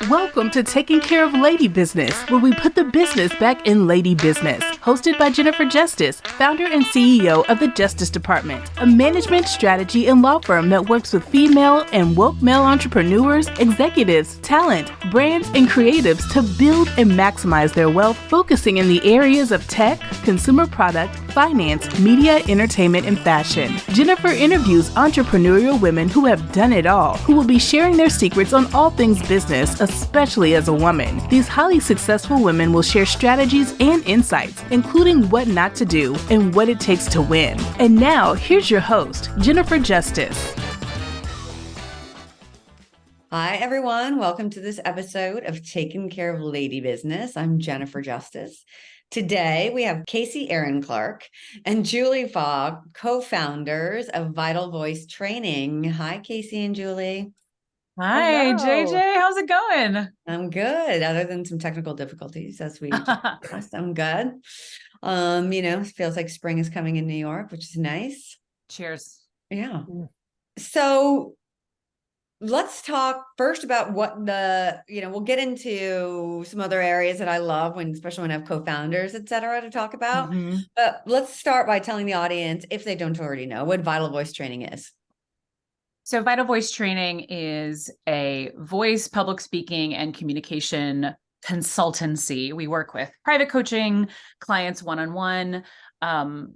Welcome to Taking Care of Lady Business, where we put the business back in lady business. Hosted by Jennifer Justice, founder and CEO of the Justice Department, a management strategy and law firm that works with female and woke male entrepreneurs, executives, talent, brands, and creatives to build and maximize their wealth, focusing in the areas of tech, consumer product, finance, media, entertainment, and fashion. Jennifer interviews entrepreneurial women who have done it all, who will be sharing their secrets on all things business, especially as a woman. These highly successful women will share strategies and insights, including what not to do and what it takes to win. And now, here's your host, Jennifer Justice. Hi, everyone. Welcome to this episode of Taking Care of Lady Business. I'm Jennifer Justice. Today, we have Erin Clark and Julie Fogh, co-founders of Vital Voice Training. Hi, Casey and Julie. Hi, Hello. JJ. How's it going? I'm good, other than some technical difficulties as we discussed. I'm good. It feels like spring is coming in New York, which is nice. Cheers. Yeah. So let's talk first about what we'll get into some other areas that I love especially when I have co-founders, et cetera, to talk about. Mm-hmm. But let's start by telling the audience, if they don't already know, what Vital Voice Training is. So Vital Voice Training is a voice, public speaking, and communication consultancy. We work with private coaching clients one-on-one,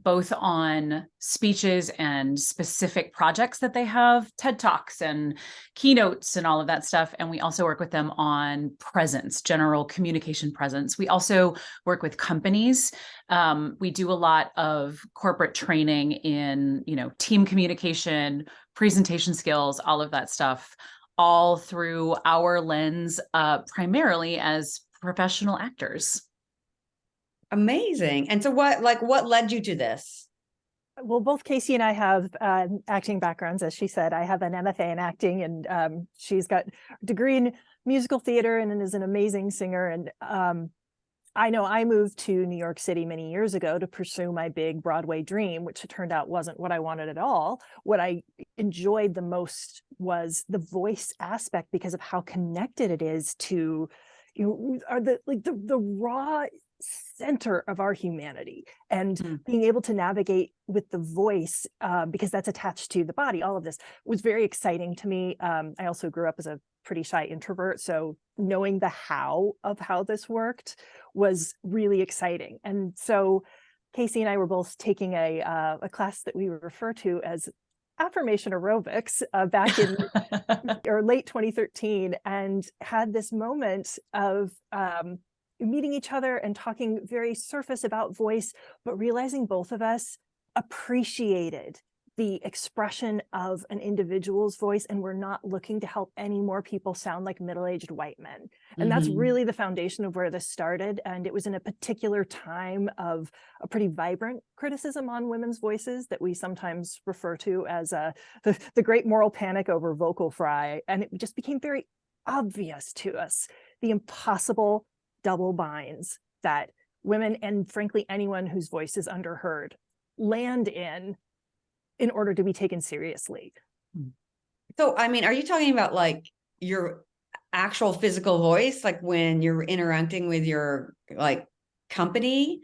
both on speeches and specific projects that they have, TED Talks and keynotes and all of that stuff. And we also work with them on presence, general communication presence. We also work with companies. We do a lot of corporate training in, team communication, presentation skills, all of that stuff, all through our lens, primarily as professional actors. Amazing. And so what led you to this? Well, both Casey and I have acting backgrounds, as she said. I have an MFA in acting, and she's got a degree in musical theater and is an amazing singer. And I know I moved to New York City many years ago to pursue my big Broadway dream, which it turned out wasn't what I wanted at all. What I enjoyed the most was the voice aspect, because of how connected it is to, the raw center of our humanity, and being able to navigate with the voice, because that's attached to the body. All of this was very exciting to me. I also grew up as a pretty shy introvert, so knowing the how this worked was really exciting. And so Casey and I were both taking a class that we refer to as affirmation aerobics back in or late 2013, and had this moment of meeting each other and talking very surface about voice, but realizing both of us appreciated the expression of an individual's voice, and we're not looking to help any more people sound like middle-aged white men. And that's really the foundation of where this started. And it was in a particular time of a pretty vibrant criticism on women's voices that we sometimes refer to as the great moral panic over vocal fry. And it just became very obvious to us the impossible double binds that women, and frankly anyone whose voice is underheard, land in order to be taken seriously. So, are you talking about like your actual physical voice, like when you're interacting with your company?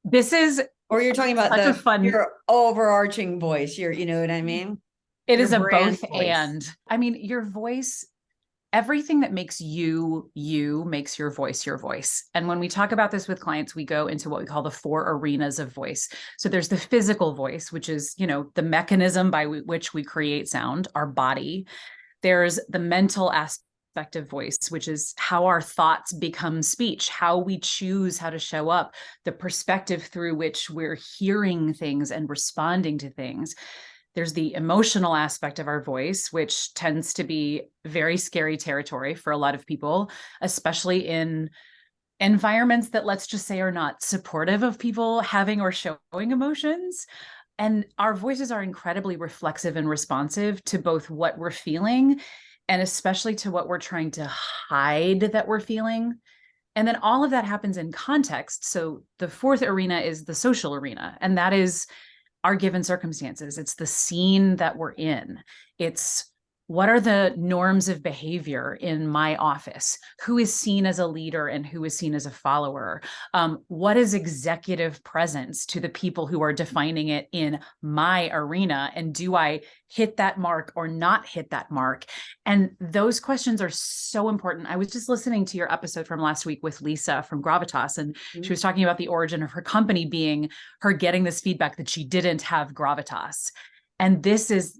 This is, or you're talking about your overarching voice, you know what I mean? It is a both voice. And your voice, everything that makes you makes your voice. And when we talk about this with clients, we go into what we call the 4 arenas of voice. So there's the physical voice, which is, the mechanism by which we create sound, our body. There's the mental aspect of voice, which is how our thoughts become speech, how we choose how to show up, the perspective through which we're hearing things and responding to things. There's the emotional aspect of our voice, which tends to be very scary territory for a lot of people, especially in environments that, let's just say, are not supportive of people having or showing emotions. And our voices are incredibly reflexive and responsive to both what we're feeling and especially to what we're trying to hide that we're feeling. And then all of that happens in context. So the 4th arena is the social arena, and that is our given circumstances. It's the scene that we're in. It's What are the norms of behavior in my office? Who is seen as a leader and who is seen as a follower? What is executive presence to the people who are defining it in my arena? And do I hit that mark or not hit that mark? And those questions are so important. I was just listening to your episode from last week with Lisa from Gravitas, and she was talking about the origin of her company being her getting this feedback that she didn't have gravitas. And this is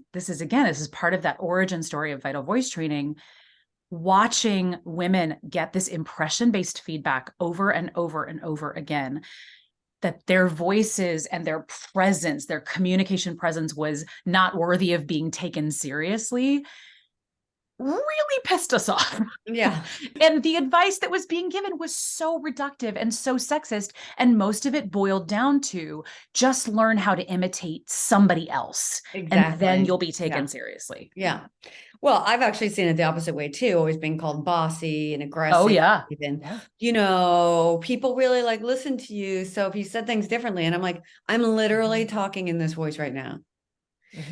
part of that origin story of Vital Voice Training, watching women get this impression-based feedback over and over and over again, that their voices and their presence, their communication presence was not worthy of being taken seriously, really pissed us off. Yeah. And the advice that was being given was so reductive and so sexist. And most of it boiled down to just learn how to imitate somebody else. Exactly. And then you'll be taken seriously. Yeah. Well, I've actually seen it the opposite way too, always being called bossy and aggressive. Oh, yeah. Even, you know, people really like listen to you. So if you said things differently, and I'm like, I'm literally talking in this voice right now.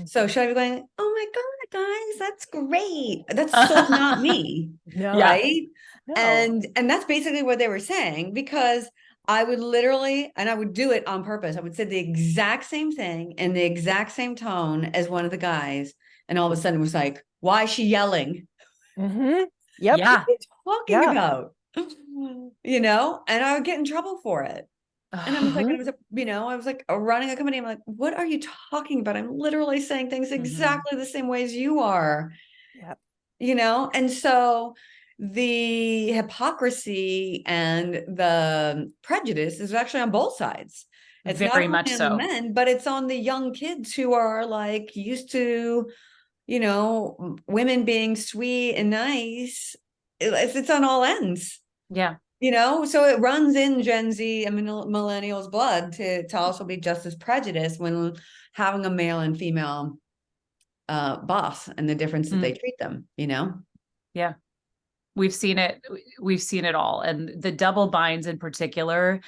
So should I be going, oh my God, guys, that's great. That's so not me. No. Right. No. And that's basically what they were saying, because I would literally, and I would do it on purpose. I would say the exact same thing in the exact same tone as one of the guys. And all of a sudden it was like, why is she yelling? Yep. Yeah. What are you talking about? You know, and I would get in trouble for it. And I was like, I was like running a company. I'm like, what are you talking about? I'm literally saying things exactly the same way as you are. Yep. You know, and so the hypocrisy and the prejudice is actually on both sides. It's very not much only so. on the men, but it's on the young kids who are like used to, you know, women being sweet and nice. It's on all ends. Yeah. You know, so it runs in Gen Z and millennials' blood to also be just as prejudiced when having a male and female boss, and the difference that they treat them, you know? Yeah. We've seen it. We've seen it all. And the double binds in particular,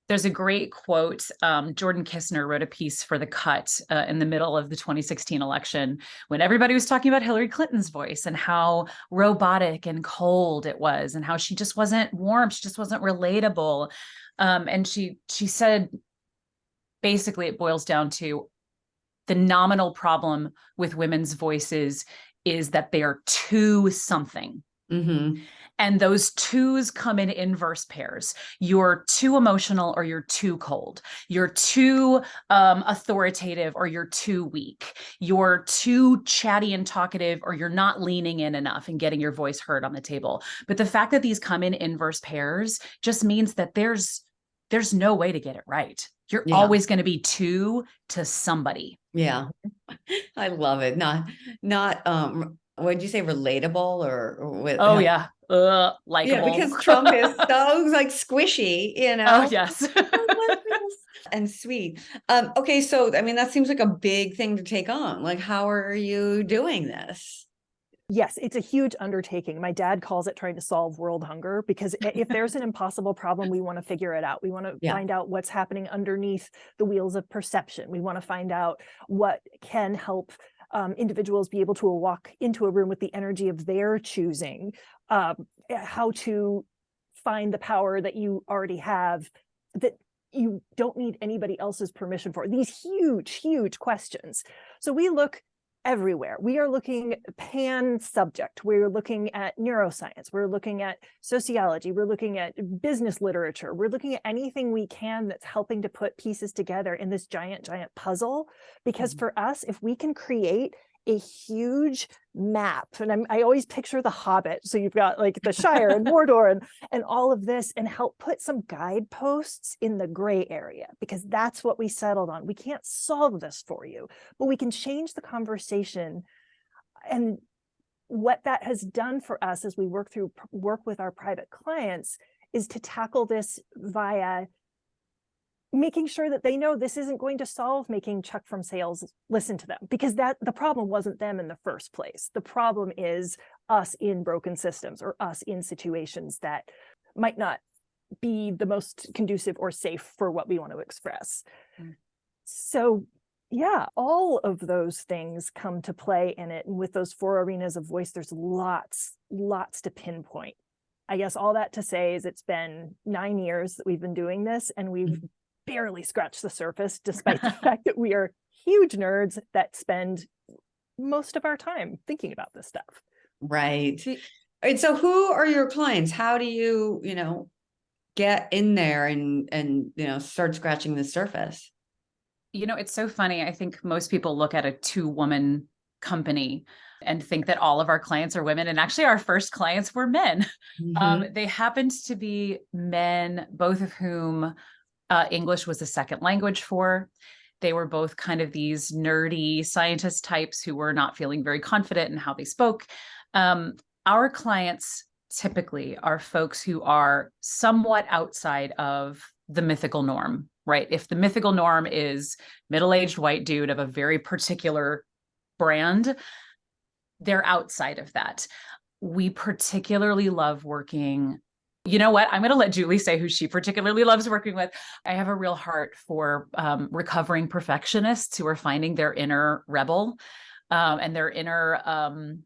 there's a great quote. Jordan Kistner wrote a piece for The Cut in the middle of the 2016 election, when everybody was talking about Hillary Clinton's voice and how robotic and cold it was, and how she just wasn't warm. She just wasn't relatable. And she said, basically, it boils down to the nominal problem with women's voices is that they are too something. And those twos come in inverse pairs. You're too emotional or you're too cold. You're too authoritative or you're too weak. You're too chatty and talkative or you're not leaning in enough and getting your voice heard on the table. But the fact that these come in inverse pairs just means that there's no way to get it right. You're always going to be two to somebody. Yeah. I love it. Not what did you say, relatable or with? Oh yeah. Likable. Yeah, because Trump is so like squishy, you know. Oh yes. And sweet. Okay, so I mean that seems like a big thing to take on. Like, how are you doing this? Yes, it's a huge undertaking. My dad calls it trying to solve world hunger, because if there's an impossible problem, we want to figure it out. We want to find out what's happening underneath the wheels of perception. We want to find out what can help individuals be able to walk into a room with the energy of their choosing, how to find the power that you already have, that you don't need anybody else's permission for. These huge, huge questions. So we look everywhere. We are looking pan subject. We're looking at neuroscience. We're looking at sociology. We're looking at business literature. We're looking at anything we can that's helping to put pieces together in this giant, giant puzzle. Because for us, if we can create a huge map, and I always picture the Hobbit. So you've got like the Shire and Mordor and all of this, and help put some guideposts in the gray area, because that's what we settled on. We can't solve this for you, but we can change the conversation. And what that has done for us as we work with our private clients is to tackle this via making sure that they know this isn't going to solve making Chuck from sales listen to them, because that the problem wasn't them in the first place. The problem is us in broken systems, or us in situations that might not be the most conducive or safe for what we want to express. So yeah, all of those things come to play in it. And with those 4 arenas of voice, there's lots to pinpoint. I guess all that to say is it's been 9 years that we've been doing this, and we've barely scratched the surface, despite the fact that we are huge nerds that spend most of our time thinking about this stuff. Right. And so who are your clients? How do you, get in there and start scratching the surface? It's so funny. I think most people look at a 2-woman company and think that all of our clients are women. And actually our first clients were men. They happened to be men, both of whom English was a second language for. They were both kind of these nerdy scientist types who were not feeling very confident in how they spoke. Our clients typically are folks who are somewhat outside of the mythical norm, right? If the mythical norm is middle-aged white dude of a very particular brand, they're outside of that. We particularly love working. You know what? I'm going to let Julie say who she particularly loves working with. I have a real heart for recovering perfectionists who are finding their inner rebel and their inner,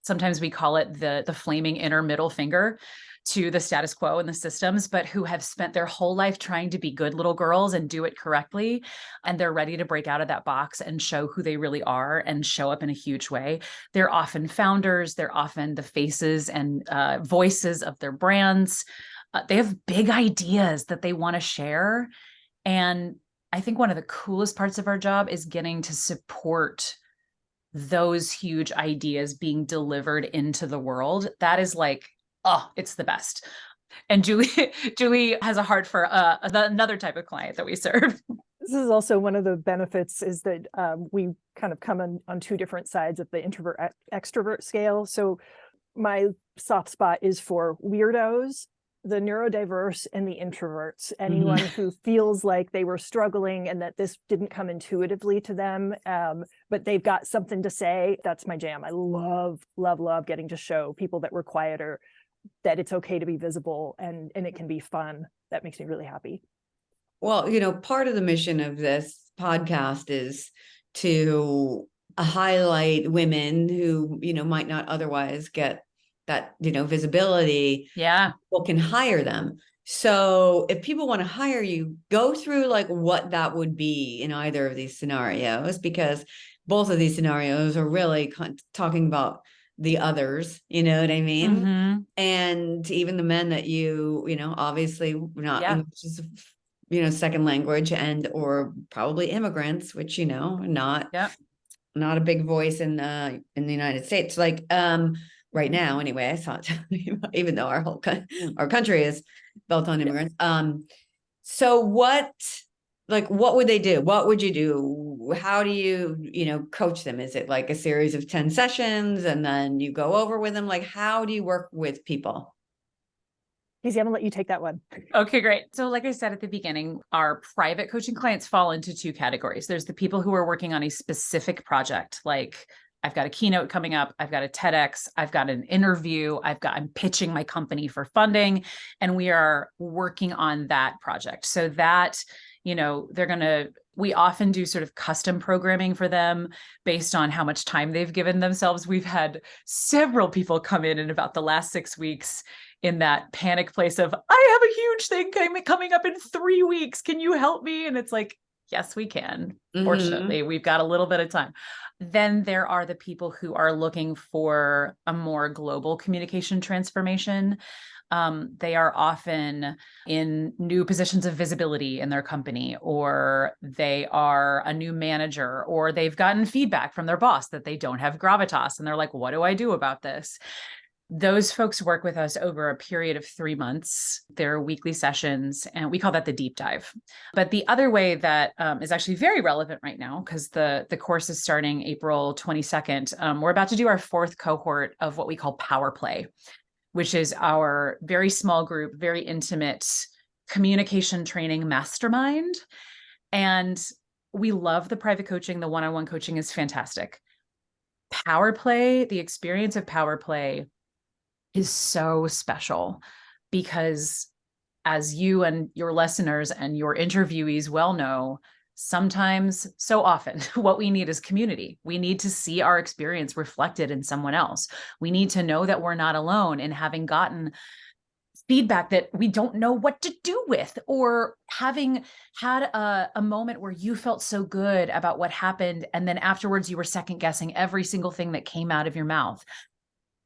sometimes we call it the flaming inner middle finger to the status quo and the systems, but who have spent their whole life trying to be good little girls and do it correctly. And they're ready to break out of that box and show who they really are and show up in a huge way. They're often founders. They're often the faces and voices of their brands. They have big ideas that they want to share. And I think one of the coolest parts of our job is getting to support those huge ideas being delivered into the world. That is like, oh, it's the best. And Julie has a heart for another type of client that we serve. This is also one of the benefits, is that we kind of come on 2 different sides of the introvert extrovert scale. So my soft spot is for weirdos, the neurodiverse, and the introverts. Anyone who feels like they were struggling and that this didn't come intuitively to them, but they've got something to say. That's my jam. I love getting to show people that were quieter that it's okay to be visible, and it can be fun. That makes me really happy. Well, part of the mission of this podcast is to highlight women who, might not otherwise get that, visibility. Yeah. People can hire them. So if people want to hire you, go through like what that would be in either of these scenarios, because both of these scenarios are really talking about the others, you know what I mean? And even the men that obviously not English is, second language, and or probably immigrants, which, not a big voice in the United States. Like, right now, anyway, I saw it, even though our country is built on immigrants. So what would they do? What would you do? How do you, coach them? Is it like a series of 10 sessions and then you go over with them? Like, how do you work with people? Casey, I'm gonna let you take that one. Okay, great. So like I said at the beginning, our private coaching clients fall into 2 categories. There's the people who are working on a specific project, like I've got a keynote coming up, I've got a TEDx, I've got an interview, I'm pitching my company for funding, and we are working on that project. So that, we often do sort of custom programming for them based on how much time they've given themselves. We've had several people come in about the last 6 weeks in that panic place of, I have a huge thing coming up in 3 weeks. Can you help me? And it's like, yes, we can. Fortunately, we've got a little bit of time. Then there are the people who are looking for a more global communication transformation. They are often in new positions of visibility in their company, or they are a new manager, or they've gotten feedback from their boss that they don't have gravitas. And they're like, what do I do about this? Those folks work with us over a period of 3 months. They're weekly sessions, and we call that the deep dive. But the other way that is actually very relevant right now, because the course is starting April 22nd, we're about to do our 4th cohort of what we call Power Play, which is our very small group, very intimate communication training mastermind. And we love the private coaching. The one-on-one coaching is fantastic. Power Play, the experience of Power Play is so special, because as you and your listeners and your interviewees well know, Sometimes, so often, what we need is community. We need to see our experience reflected in someone else. We need to know that we're not alone in having gotten feedback that we don't know what to do with, or having had a moment where you felt so good about what happened, and then afterwards you were second guessing every single thing that came out of your mouth.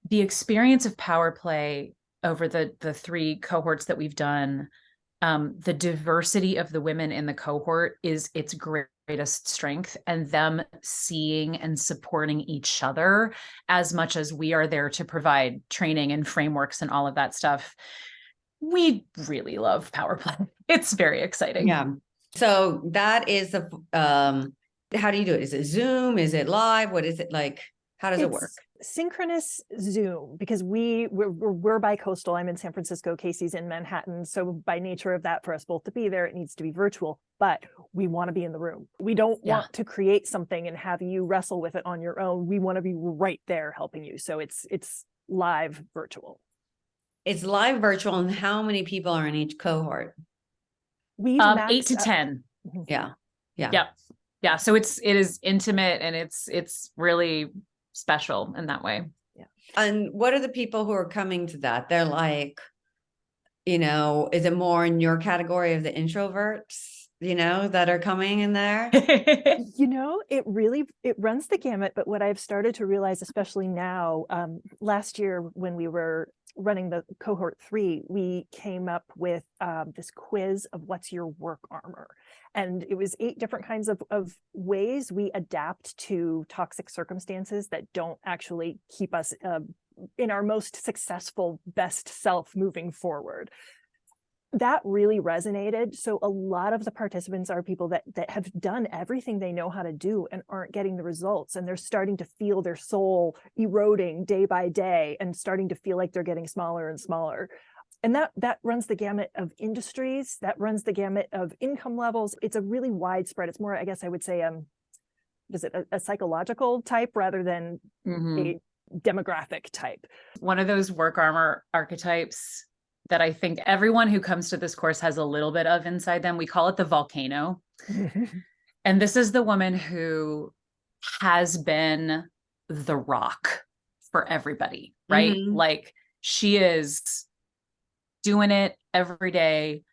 The experience of power play over the 3 cohorts that we've done, the diversity of the women in the cohort is its greatest strength, and them seeing and supporting each other as much as we are there to provide training and frameworks and all of that stuff. We really love power play. It's very exciting. Yeah. So that is the, how do you do it? Is it Zoom? Is it live? What is it like? How does it work? Synchronous Zoom, because we're bi-coastal. I'm in San Francisco, Casey's in Manhattan. So by nature of that, for us both to be there, it needs to be virtual, but we want to be in the room. We don't want to create something and have you wrestle with it on your own. We want to be right there helping you. So it's live virtual. It's live virtual. And how many people are in each cohort? We 8 to 10. Yeah. So it is intimate, and it's really special in that way. Yeah. And what are the people who are coming to that? They're like, is it more in your category of the introverts, that are coming in there? It runs the gamut. But what I've started to realize, especially now, last year when we were running the cohort 3, we came up with this quiz of what's your work armor. And it was 8 different kinds of ways we adapt to toxic circumstances that don't actually keep us in our most successful, best self moving forward. That really resonated. So a lot of the participants are people that have done everything they know how to do and aren't getting the results. And they're starting to feel their soul eroding day by day and starting to feel like they're getting smaller and smaller. And that runs the gamut of industries, that runs the gamut of income levels. It's a really widespread. It's more, I guess I would say, a psychological type rather than a demographic type. One of those work armor archetypes that I think everyone who comes to this course has a little bit of inside them, we call it the volcano. And this is the woman who has been the rock for everybody, right? Like, she is doing it every day.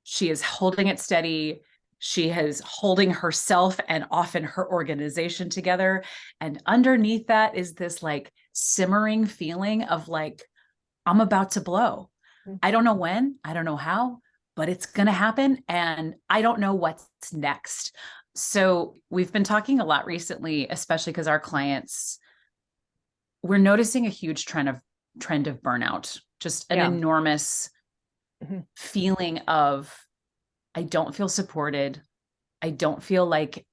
She is holding it steady. She is holding herself and often her organization together. And underneath that is this like simmering feeling of like, I'm about to blow. I don't know when, I don't know how, but it's going to happen. And I don't know what's next. So we've been talking a lot recently, especially because our clients, we're noticing a huge trend of burnout, just an enormous feeling of, I don't feel supported. I don't feel like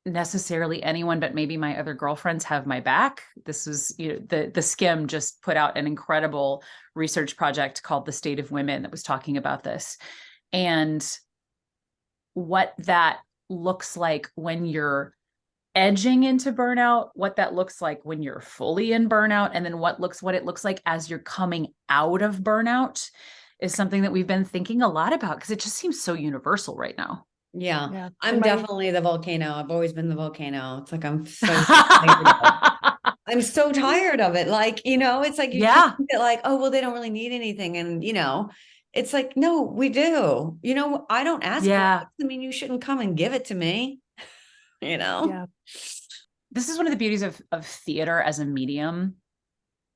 necessarily anyone, but maybe my other girlfriends have my back. This was, the Skim just put out an incredible research project called The State of Women that was talking about this, and what that looks like when you're edging into burnout, what that looks like when you're fully in burnout, and then what it looks like as you're coming out of burnout is something that we've been thinking a lot about, because it just seems so universal right now. Yeah. I'm definitely the volcano. I've always been the volcano. It's like, I'm so tired of it. I'm so tired of it. Like, it's like, you get like, oh, well, they don't really need anything. And, it's like, no, we do. I don't ask for it. I mean, you shouldn't come and give it to me, Yeah. This is one of the beauties of theater as a medium,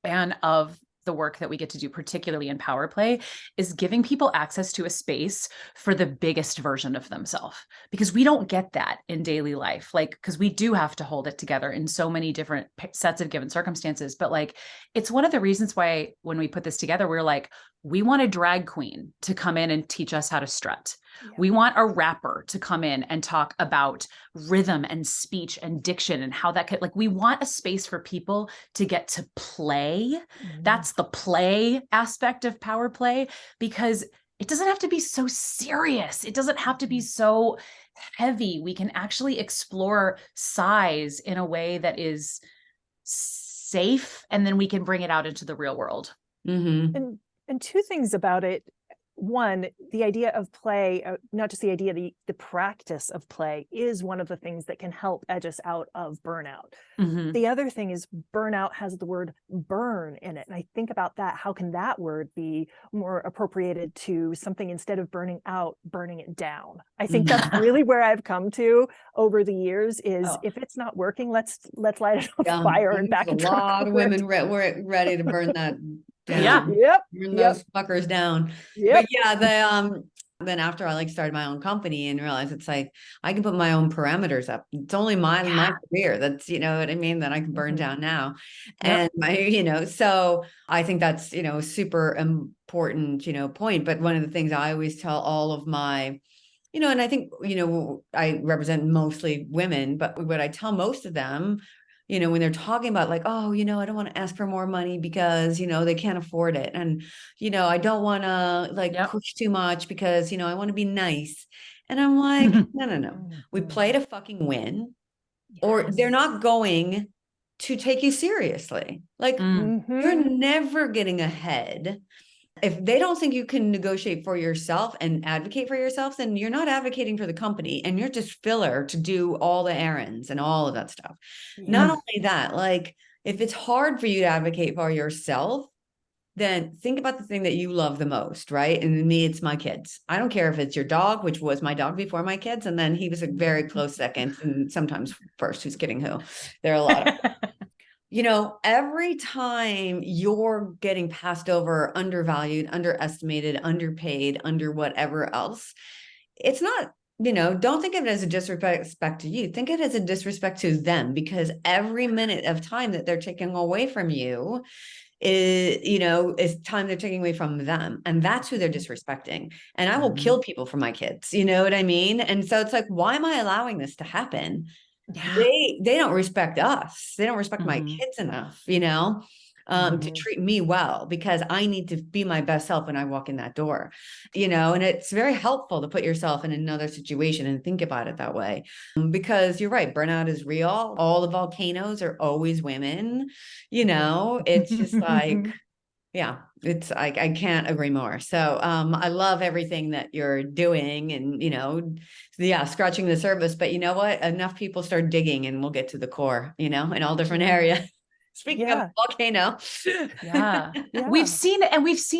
and of the work that we get to do, particularly in power play, is giving people access to a space for the biggest version of themselves, because we don't get that in daily life. Like, because we do have to hold it together in so many different sets of given circumstances. But like, it's one of the reasons why when we put this together, we're like, we want a drag queen to come in and teach us how to strut. Yeah. We want a rapper to come in and talk about rhythm and speech and diction and how that could, like, we want a space for people to get to play. That's the play aspect of power play, because it doesn't have to be so serious. It doesn't have to be so heavy. We can actually explore size in a way that is safe, and then we can bring it out into the real world. And 2 things about it. one, the idea of play, not just the idea, the practice of play is one of the things that can help edge us out of burnout. Mhm. The other thing is burnout has the word burn in it. And I think about that. How can that word be more appropriated to something, instead of burning out, burning it down? I think that's really where I've come to over the years is, if it's not working, let's light it on fire and back a and lot of women were ready to burn that down. Burn those fuckers down. But yeah, then after I started my own company and realized it's like I can put my own parameters up. It's only my career. That's, you know what I mean, that I can burn down now. And so I think that's, super important, point. But one of the things I always tell all of my, and I think, I represent mostly women, but what I tell most of them, when they're talking about like, oh, I don't want to ask for more money because, they can't afford it. And, I don't want to push too much because, I want to be nice. And I'm like, no. We play to fucking win, or they're not going to take you seriously. Like you're never getting ahead. If they don't think you can negotiate for yourself and advocate for yourself, then you're not advocating for the company, and you're just filler to do all the errands and all of that stuff. Not only that, if it's hard for you to advocate for yourself, then think about the thing that you love the most, right? And to me, it's my kids. I don't care if it's your dog, which was my dog before my kids. And then he was a very close second, and sometimes first. Who's kidding who? There are a lot of every time you're getting passed over, undervalued, underestimated, underpaid, under whatever else, it's not, don't think of it as a disrespect to you. Think of it as a disrespect to them, because every minute of time that they're taking away from you is time they're taking away from them. And that's who they're disrespecting. And I will kill people for my kids. You know what I mean? And so it's like, why am I allowing this to happen? They don't respect us. They don't respect my kids enough, to treat me well, because I need to be my best self when I walk in that door, and it's very helpful to put yourself in another situation and think about it that way, because you're right. Burnout is real. All the volcanoes are always women, it's just like, yeah, it's I can't agree more. So I love everything that you're doing, and scratching the surface. But you know what? Enough people start digging and we'll get to the core, in all different areas. Speaking of volcano. We've seen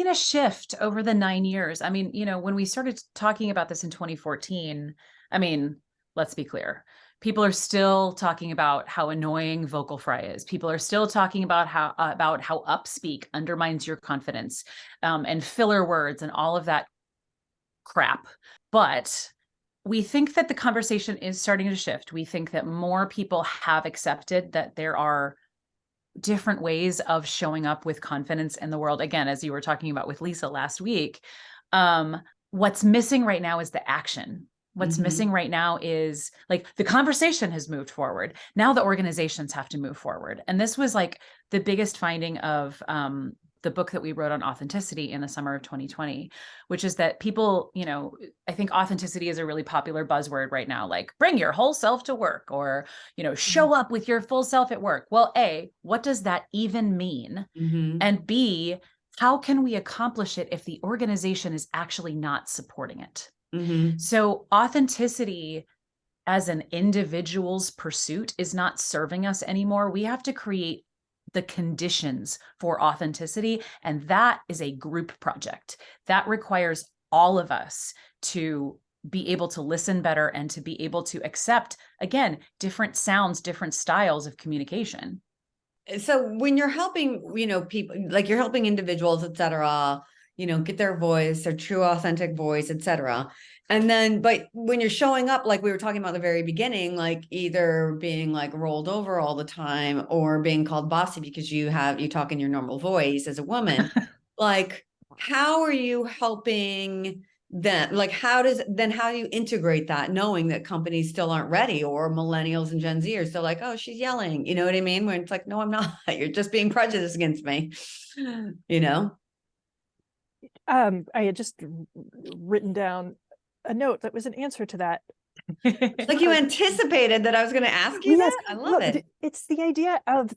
a shift over the 9 years. I mean, when we started talking about this in 2014, I mean, let's be clear. People are still talking about how annoying vocal fry is. People are still talking about how upspeak undermines your confidence, and filler words and all of that crap. But we think that the conversation is starting to shift. We think that more people have accepted that there are different ways of showing up with confidence in the world. Again, as you were talking about with Lisa last week, what's missing right now is the action. What's missing right now is the conversation has moved forward. Now the organizations have to move forward. And this was the biggest finding of the book that we wrote on authenticity in the summer of 2020, which is that people, I think authenticity is a really popular buzzword right now, bring your whole self to work, or, show up with your full self at work. Well, A, what does that even mean? And B, how can we accomplish it if the organization is actually not supporting it? So authenticity as an individual's pursuit is not serving us anymore. We have to create the conditions for authenticity. And that is a group project that requires all of us to be able to listen better and to be able to accept, again, different sounds, different styles of communication. So when you're helping, people, you're helping individuals, et cetera, get their voice, their true authentic voice, et cetera. And then, but when you're showing up, like we were talking about at the very beginning, either being rolled over all the time, or being called bossy because you talk in your normal voice as a woman, how are you helping them? How do you integrate that, knowing that companies still aren't ready, or millennials and Gen Z are still oh, she's yelling, you know what I mean? When it's no, I'm not, you're just being prejudiced against me, I had just written down a note that was an answer to that. You anticipated that I was going to ask you that? I love it. It's the idea of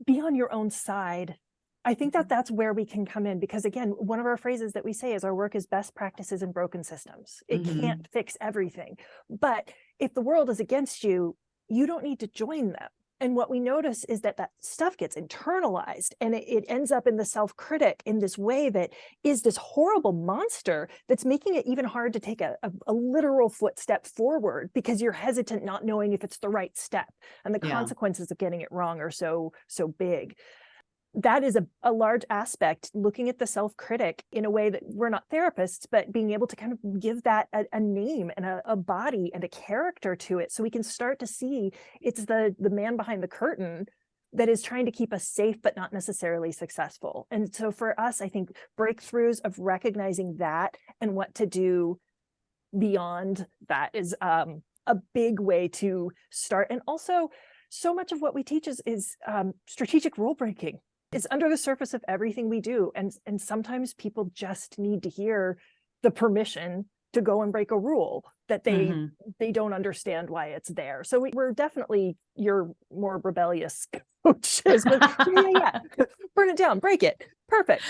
be on your own side I think that that's where we can come in, because again, one of our phrases that we say is our work is best practices in broken systems. It can't fix everything. But if the world is against you, you don't need to join them. And what we notice is that that stuff gets internalized, and it ends up in the self-critic in this way that is this horrible monster that's making it even hard to take a literal footstep forward, because you're hesitant, not knowing if it's the right step. And the consequences of getting it wrong are so big. That is a large aspect, looking at the self-critic in a way that we're not therapists, but being able to kind of give that a name and a body and a character to it, so we can start to see it's the man behind the curtain that is trying to keep us safe, but not necessarily successful. And so for us, I think breakthroughs of recognizing that and what to do beyond that is a big way to start. And also, so much of what we teach is strategic rule breaking. It's under the surface of everything we do. And sometimes people just need to hear the permission to go and break a rule that they don't understand why it's there. So we're definitely your more rebellious coaches. But yeah, burn it down, break it. Perfect.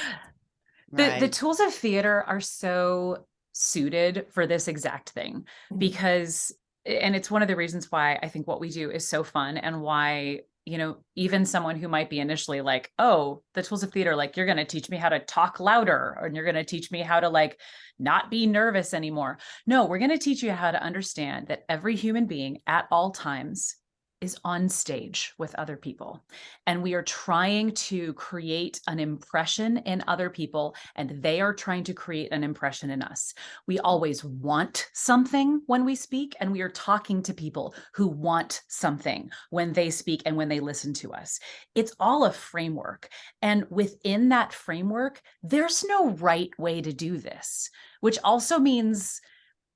The tools of theater are so suited for this exact thing, because, and it's one of the reasons why I think what we do is so fun, and why, you know, even someone who might be initially like, oh, the tools of theater, like, you're going to teach me how to talk louder, or you're going to teach me how to like not be nervous anymore. No, we're going to teach you how to understand that every human being at all times is on stage with other people. And we are trying to create an impression in other people, and they are trying to create an impression in us. We always want something when we speak, and we are talking to people who want something when they speak and when they listen to us. It's all a framework. And within that framework, there's no right way to do this, which also means,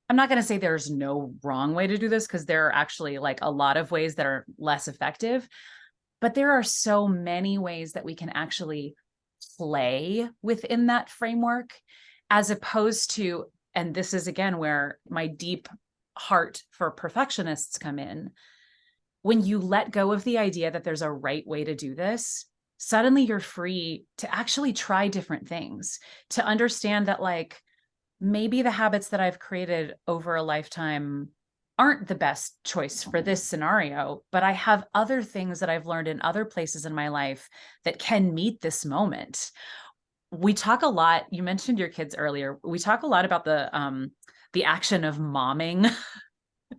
I'm not going to say there's no wrong way to do this, because there are actually like a lot of ways that are less effective, but there are so many ways that we can actually play within that framework, as opposed to, and this is again where my deep heart for perfectionists come in. When you let go of the idea that there's a right way to do this, suddenly you're free to actually try different things, to understand that like, maybe the habits that I've created over a lifetime aren't the best choice for this scenario, but I have other things that I've learned in other places in my life that can meet this moment. We talk a lot, you mentioned your kids earlier. We talk a lot about the action of momming.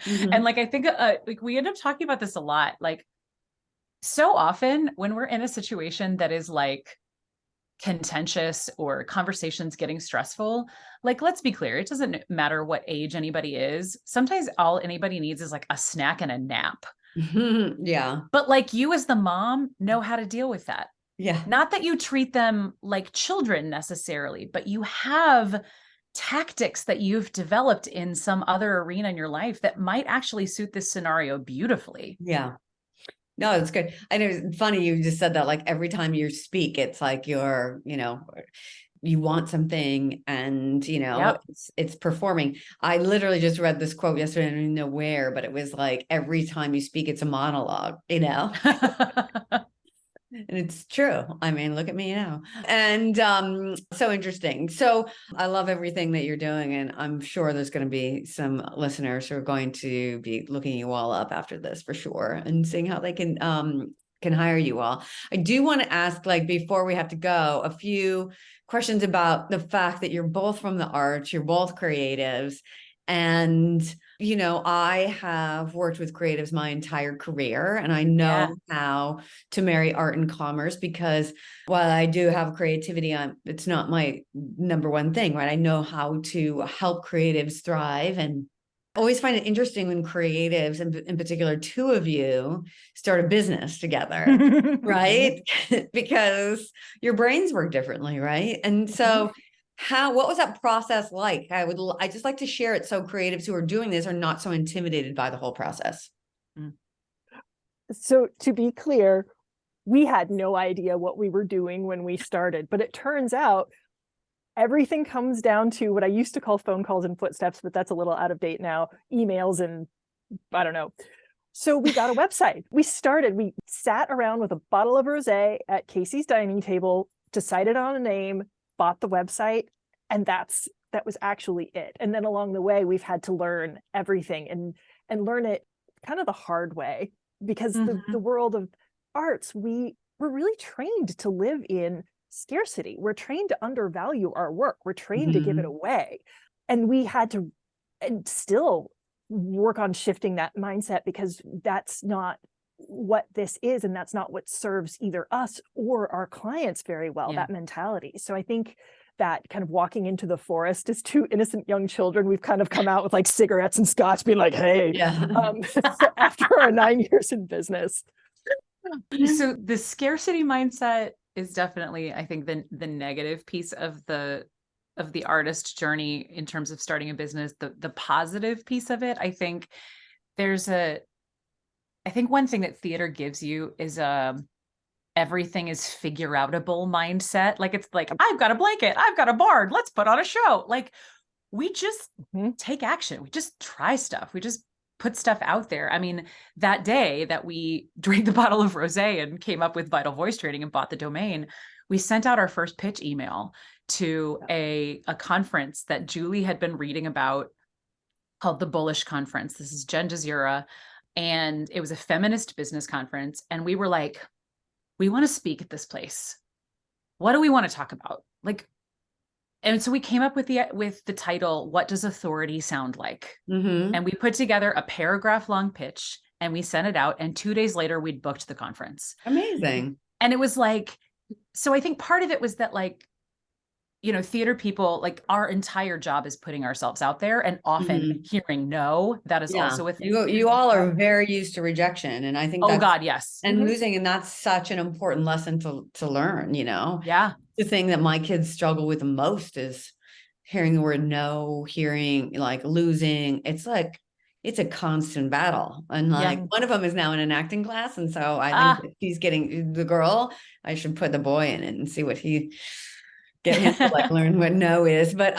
And like, I think like we end up talking about this a lot. Like, so often when we're in a situation that is like contentious or conversations getting stressful, like, let's be clear, it doesn't matter what age anybody is. Sometimes all anybody needs is like a snack and a nap. Yeah. But like, you as the mom know how to deal with that. Yeah. Not that you treat them like children necessarily, but you have tactics that you've developed in some other arena in your life that might actually suit this scenario beautifully. Yeah. No, it's good. I know, it's funny you just said that, like every time you speak, it's like you're, you know, you want something, and you know, it's performing. I literally just read this quote yesterday, I don't even know where, but it was like, every time you speak, it's a monologue, you know. And it's true. I mean, look at me now. And so interesting. So I love everything that you're doing. And I'm sure there's going to be some listeners who are going to be looking you all up after this for sure, and seeing how they can hire you all. I do want to ask, like, before we have to go, a few questions about the fact that you're both from the arts, you're both creatives. And, you know, I have worked with creatives my entire career, and I know how to marry art and commerce, because while I do have creativity, it's not my number one thing, right? I know how to help creatives thrive, and I always find it interesting when creatives, in particular, two of you, start a business together, right? Because your brains work differently, right? And so what was that process like? I just like to share it, so creatives who are doing this are not so intimidated by the whole process. So to be clear, we had no idea what we were doing when we started, but it turns out everything comes down to what I used to call phone calls and footsteps, but that's a little out of date now, emails, and I don't know. So we got a website. We sat around with a bottle of rosé at Casey's dining table decided on a name, bought the website, and that was actually it. And then along the way, we've had to learn everything and learn it kind of the hard way, because the world of arts, we're really trained to live in scarcity. We're trained to undervalue our work. We're trained to give it away. And we had to and still work on shifting that mindset, because that's not what this is, and that's not what serves either us or our clients very well, that mentality. So I think that kind of walking into the forest as two innocent young children, we've kind of come out with like cigarettes and scotch, being like, hey, after our 9 years in business. So the scarcity mindset is definitely, I think, the negative piece of the artist journey in terms of starting a business. The positive piece of it, I think one thing that theater gives you is everything is figure outable mindset. Like, it's like, I've got a blanket, I've got a bard, let's put on a show. Like, we just take action. We just try stuff. We just put stuff out there. I mean, that day that we drank the bottle of rosé and came up with Vital Voice Training and bought the domain, we sent out our first pitch email to a conference that Julie had been reading about called the Bullish Conference. This is Jen Jazeera. And it was a feminist business conference. And we were like, we want to speak at this place. What do we want to talk about? Like, and so we came up with the title, What Does Authority Sound Like? And we put together a paragraph long pitch and we sent it out. And 2 days later, we'd booked the conference. Amazing. And it was like, so I think part of it was that, like, you know, theater people, like, our entire job is putting ourselves out there, and often hearing no, that is also a thing. You all are very used to rejection. And I think oh God, yes. And losing. And that's such an important lesson to learn, you know? Yeah. The thing that my kids struggle with the most is hearing the word no, hearing like losing. It's like, it's a constant battle. And like one of them is now in an acting class. And so I think that he's getting the girl. I should put the boy in it and see what get him to like learn what no is. But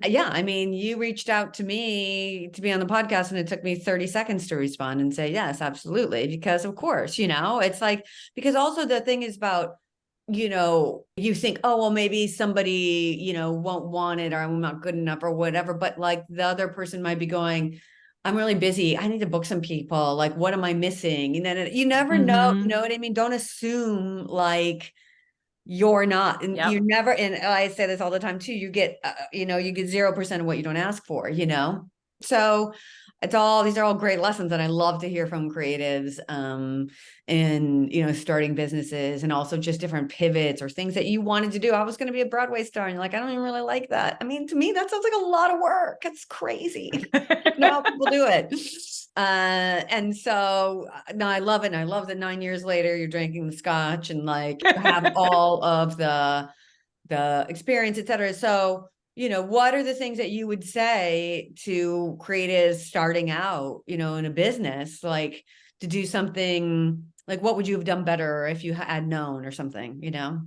yeah, I mean, you reached out to me to be on the podcast and it took me 30 seconds to respond and say, yes, absolutely. Because of course, you know, it's like, because also the thing is about, you know, you think, oh, well, maybe somebody, you know, won't want it, or I'm not good enough or whatever. But like the other person might be going, I'm really busy. I need to book some people. Like, what am I missing? And then you never know, you know what I mean? Don't assume like you're not, and you're never, and I say this all the time too, you get, you know, you get 0% of what you don't ask for, you know? So these are all great lessons. And I love to hear from creatives, and, you know, starting businesses, and also just different pivots or things that you wanted to do. I was going to be a Broadway star, and you're like, I don't even really like that. I mean, to me, that sounds like a lot of work. It's crazy. Not how people do it. And so no, I love it. And I love that 9 years later, you're drinking the scotch and like have all of the experience, et cetera. So, you know, what are the things that you would say to creatives starting out, you know, in a business, like to do something, like what would you have done better if you had known or something, you know?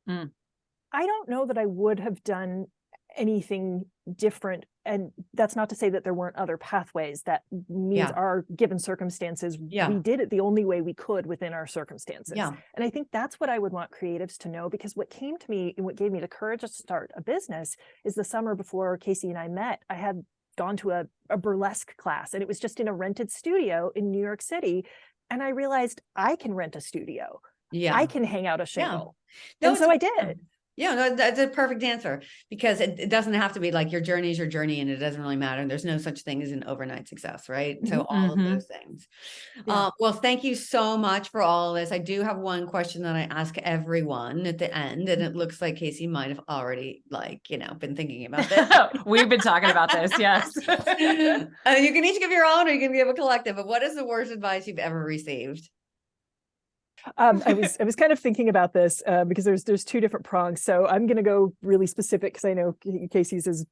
I don't know that I would have done anything different. And that's not to say that there weren't other pathways. That means our given circumstances, we did it the only way we could within our circumstances. And I think that's what I would want creatives to know, because what came to me and what gave me the courage to start a business is the summer before Casey and I met, I had gone to a burlesque class, and it was just in a rented studio in New York City. And I realized I can rent a studio. I can hang out a shingle. And so I did. Yeah, no, that's a perfect answer, because it doesn't have to be like your journey is your journey, and it doesn't really matter. And there's no such thing as an overnight success, right? So all of those things. Well, thank you so much for all of this. I do have one question that I ask everyone at the end, and it looks like Casey might have already, like, you know, been thinking about this. We've been talking about this, yes. You can each give your own, or you can give a collective. But what is the worst advice you've ever received? I was kind of thinking about this because there's two different prongs. So I'm going to go really specific because I know Casey's is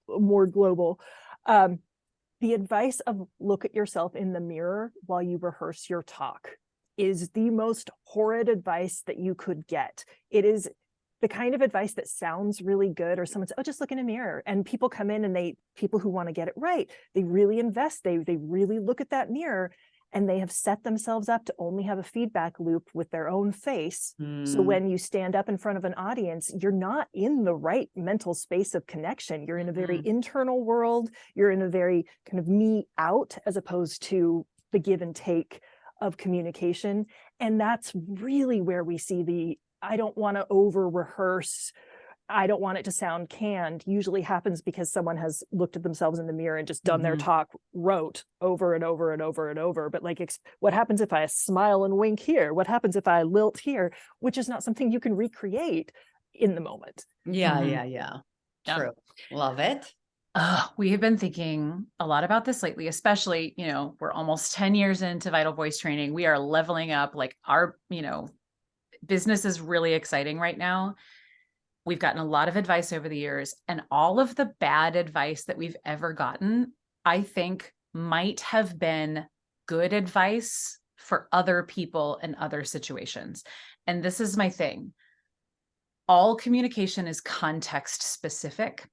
more global. The advice of look at yourself in the mirror while you rehearse your talk is the most horrid advice that you could get. It is the kind of advice that sounds really good, or someone says, oh, just look in a mirror. And people come in and people who want to get it right, they really invest. They really look at that mirror. and they have set themselves up to only have a feedback loop with their own face. So Mm, when you stand up in front of an audience, you're not in the right mental space of connection. You're in a very internal world. You're in a very kind of me out, as opposed to the give and take of communication. And that's really where we see the, I don't want to over rehearse, I don't want it to sound canned, usually happens because someone has looked at themselves in the mirror and just done their talk rote over and over and over and over. But like, what happens if I smile and wink here? What happens if I lilt here? Which is not something you can recreate in the moment. yeah. True. Love it. We have been thinking a lot about this lately, especially, we're almost 10 years into Vital Voice training. We are leveling up, like our, business is really exciting right now. We've gotten a lot of advice over the years, and all of the bad advice that we've ever gotten, I think might have been good advice for other people in other situations. And this is my thing. All communication is context specific.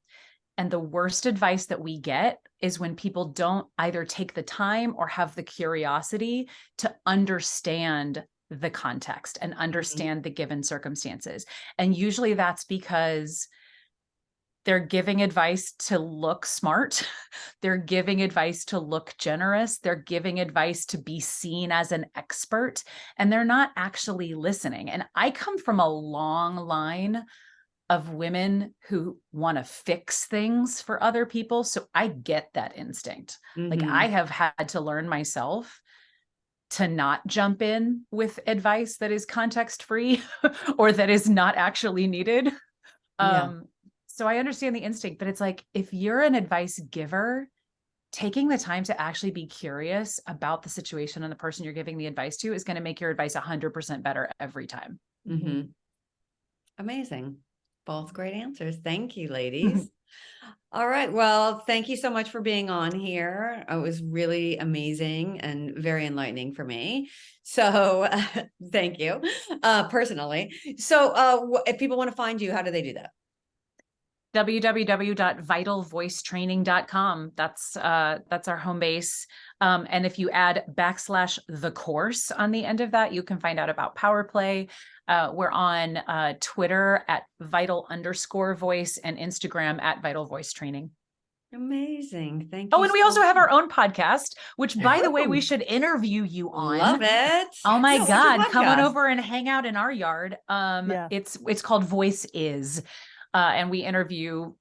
And the worst advice that we get is when people don't either take the time or have the curiosity to understand the context and understand the given circumstances. And usually that's because they're giving advice to look smart. They're giving advice to look generous. They're giving advice to be seen as an expert, and they're not actually listening. And I come from a long line of women who want to fix things for other people. So I get that instinct. Like I have had to learn myself to not jump in with advice that is context free or that is not actually needed. So I understand the instinct, but it's like, if you're an advice giver, taking the time to actually be curious about the situation and the person you're giving the advice to is going to make your advice 100% better every time. Amazing. Both great answers. Thank you, ladies. All right. Well, thank you so much for being on here. It was really amazing and very enlightening for me. So thank you personally. So if people want to find you, how do they do that? www.vitalvoicetraining.com. That's our home base. And if you add /the course on the end of that, you can find out about Power Play. We're on Twitter at @vital_voice and Instagram at Vital Voice Training. Amazing. Thank you. Oh, and we also have our own podcast, which, by the way, we should interview you on. Love it. Oh my God. Come on over and hang out in our yard. It's called Voice Is. And we interview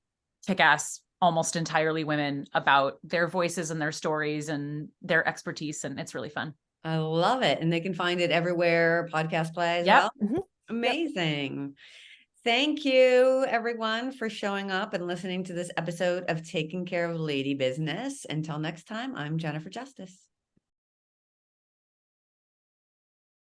kick-ass, almost entirely women about their voices and their stories and their expertise. And it's really fun. I love it. And they can find it everywhere podcast plays. Yep. Amazing. Thank you, everyone, for showing up and listening to this episode of Taking Care of Lady Business. Until next time, I'm Jennifer Justice.